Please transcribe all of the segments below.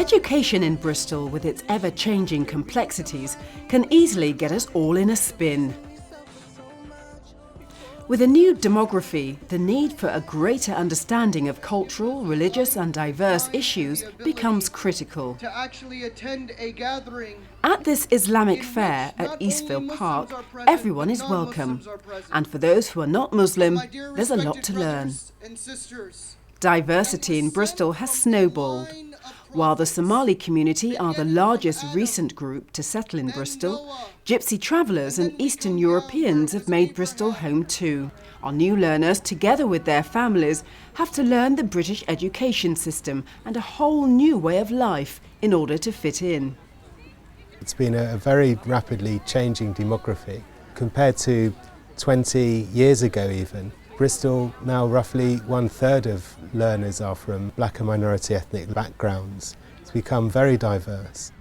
Education in Bristol, with its ever-changing complexities, can easily get us all in a spin. With a new demography, the need for a greater understanding of cultural, religious and diverse issues becomes critical. To actually attend a gathering. At this Islamic fair at Eastville Park, everyone is welcome. And for those who are not Muslim, there's a lot to learn. Diversity in Bristol has snowballed. While the Somali community are the largest recent group to settle in Bristol, Gypsy travellers and Eastern Europeans have made Bristol home too. Our new learners, together with their families, have to learn the British education system and a whole new way of life in order to fit in. It's been a very rapidly changing demography. Compared to 20 years ago even, Bristol, now roughly 1/3 of learners are from black and minority ethnic backgrounds. It's become very diverse.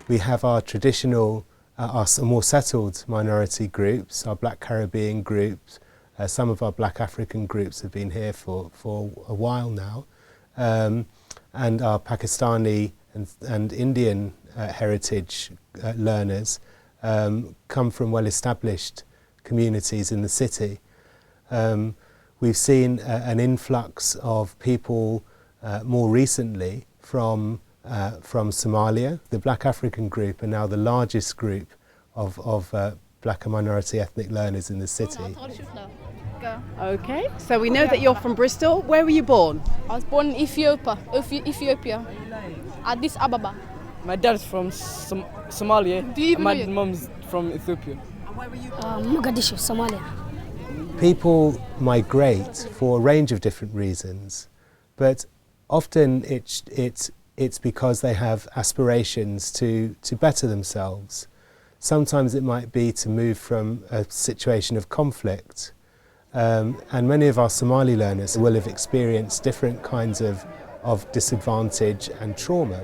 We have our traditional, our more settled minority groups, our Black Caribbean groups. Some of our Black African groups have been here for a while now. And our Pakistani and Indian heritage learners come from well-established communities in the city. We've seen an influx of people more recently from Somalia. The Black African group are now the largest group of black and minority ethnic learners in the city. Okay, so we know that you're from Bristol. Where were you born? I was born in Ethiopia, Addis Ababa. My dad's from Somalia, and my mom's from Ethiopia. And where were you? Mogadishu, Somalia. People migrate for a range of different reasons, but often it's because they have aspirations to better themselves. Sometimes it might be to move from a situation of conflict, and many of our Somali learners will have experienced different kinds of disadvantage and trauma.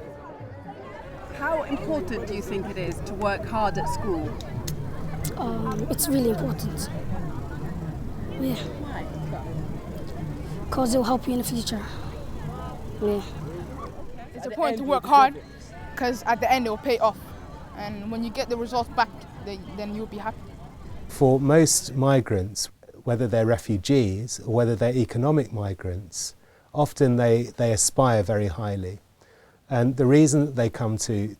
How important do you think it is to work hard at school? It's really important. Yeah. Because it will help you in the future. Yeah. It's important to work hard because at the end it will pay off. And when you get the results back, then you'll be happy. For most migrants, whether they're refugees or whether they're economic migrants, often they aspire very highly. And the reason that they come to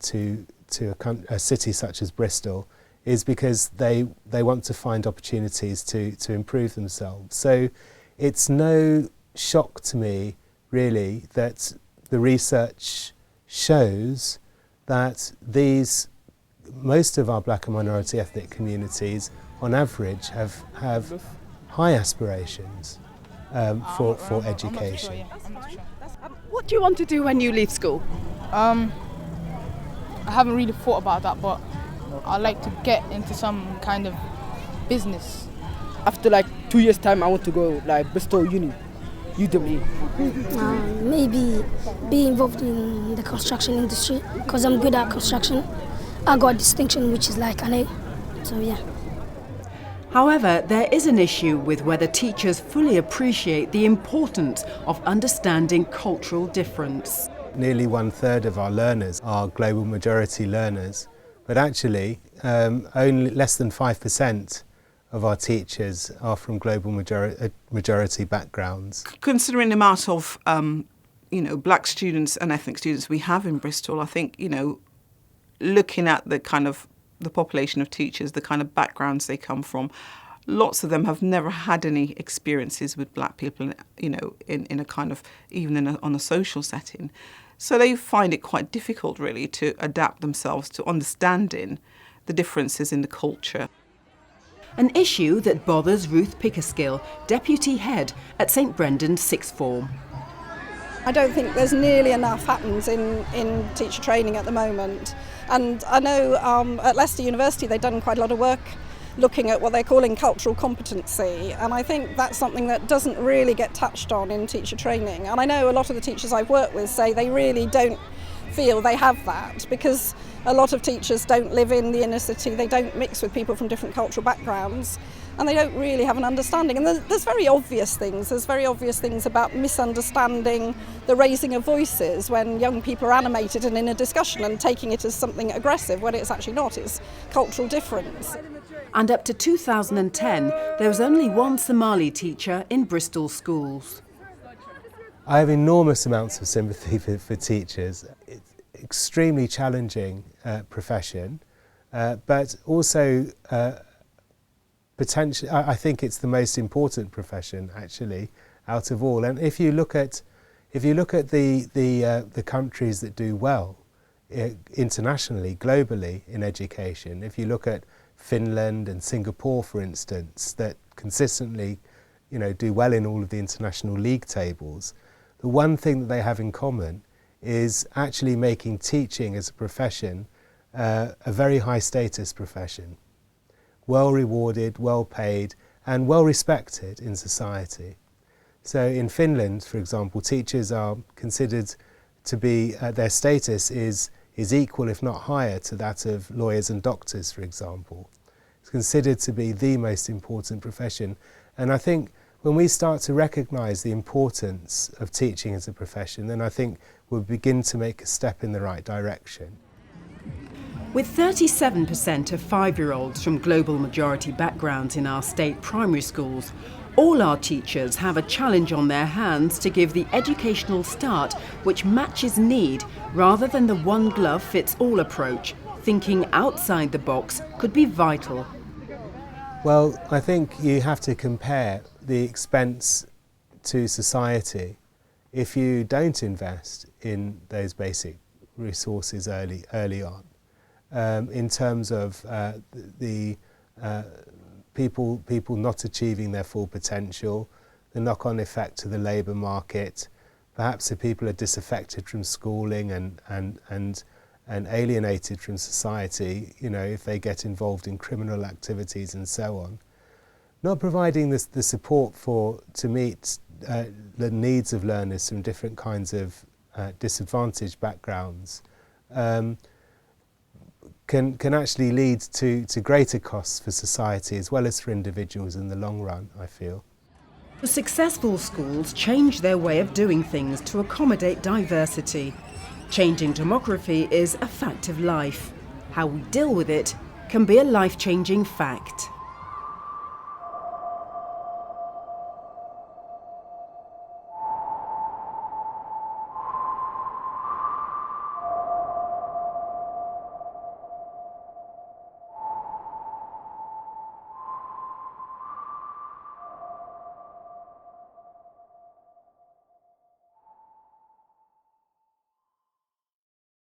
a city such as Bristol is because they want to find opportunities to improve themselves. So it's no shock to me, really, that the research shows that most of our black and minority ethnic communities, on average, have high aspirations for education. What do you want to do when you leave school? I haven't really thought about that, but I'd like to get into some kind of business. After 2 years' time, I want to go Bristol Uni, UW. Maybe be involved in the construction industry because I'm good at construction. I got a distinction which is like an A, so yeah. However, there is an issue with whether teachers fully appreciate the importance of understanding cultural difference. Nearly 1/3 of our learners are global majority learners, but actually only less than 5% of our teachers are from global majority backgrounds. Considering the amount of black students and ethnic students we have in Bristol, I think looking at the population of teachers, the kind of backgrounds they come from, lots of them have never had any experiences with black people, in a kind of, even on a social setting. So they find it quite difficult, really, to adapt themselves to understanding the differences in the culture. An issue that bothers Ruth Pickerskill, Deputy Head at St Brendan's Sixth Form. I don't think there's nearly enough happens in teacher training at the moment. And I know at Leicester University they've done quite a lot of work looking at what they're calling cultural competency, and I think that's something that doesn't really get touched on in teacher training. And I know a lot of the teachers I've worked with say they really don't feel they have that, because a lot of teachers don't live in the inner city, they don't mix with people from different cultural backgrounds, and they don't really have an understanding. And there's very obvious things. There's very obvious things about misunderstanding the raising of voices when young people are animated and in a discussion and taking it as something aggressive when it's actually not. It's cultural difference. And up to 2010, there was only one Somali teacher in Bristol schools. I have enormous amounts of sympathy for teachers. It's an extremely challenging profession, but also potentially, I think it's the most important profession actually out of all. And if you look at the countries that do well internationally, globally in education, if you look at Finland and Singapore, for instance, that consistently, do well in all of the international league tables, the one thing that they have in common is actually making teaching as a profession a very high status profession, well rewarded, well paid, and well respected in society. So in Finland, for example, teachers are considered to be, their status is equal, if not higher, to that of lawyers and doctors, for example. It's considered to be the most important profession. And I think when we start to recognise the importance of teaching as a profession, then I think we'll begin to make a step in the right direction. With 37% of 5-year-olds from global majority backgrounds in our state primary schools, all our teachers have a challenge on their hands to give the educational start which matches need rather than the one-glove-fits-all approach. Thinking outside the box could be vital. Well, I think you have to compare the expense to society if you don't invest in those basic resources early on. In terms of the people not achieving their full potential, the knock-on effect to the labour market, perhaps if people are disaffected from schooling and alienated from society, if they get involved in criminal activities and so on. Not providing the support to meet the needs of learners from different kinds of disadvantaged backgrounds can actually lead to greater costs for society as well as for individuals in the long run, I feel. Successful schools change their way of doing things to accommodate diversity. Changing demography is a fact of life. How we deal with it can be a life-changing fact.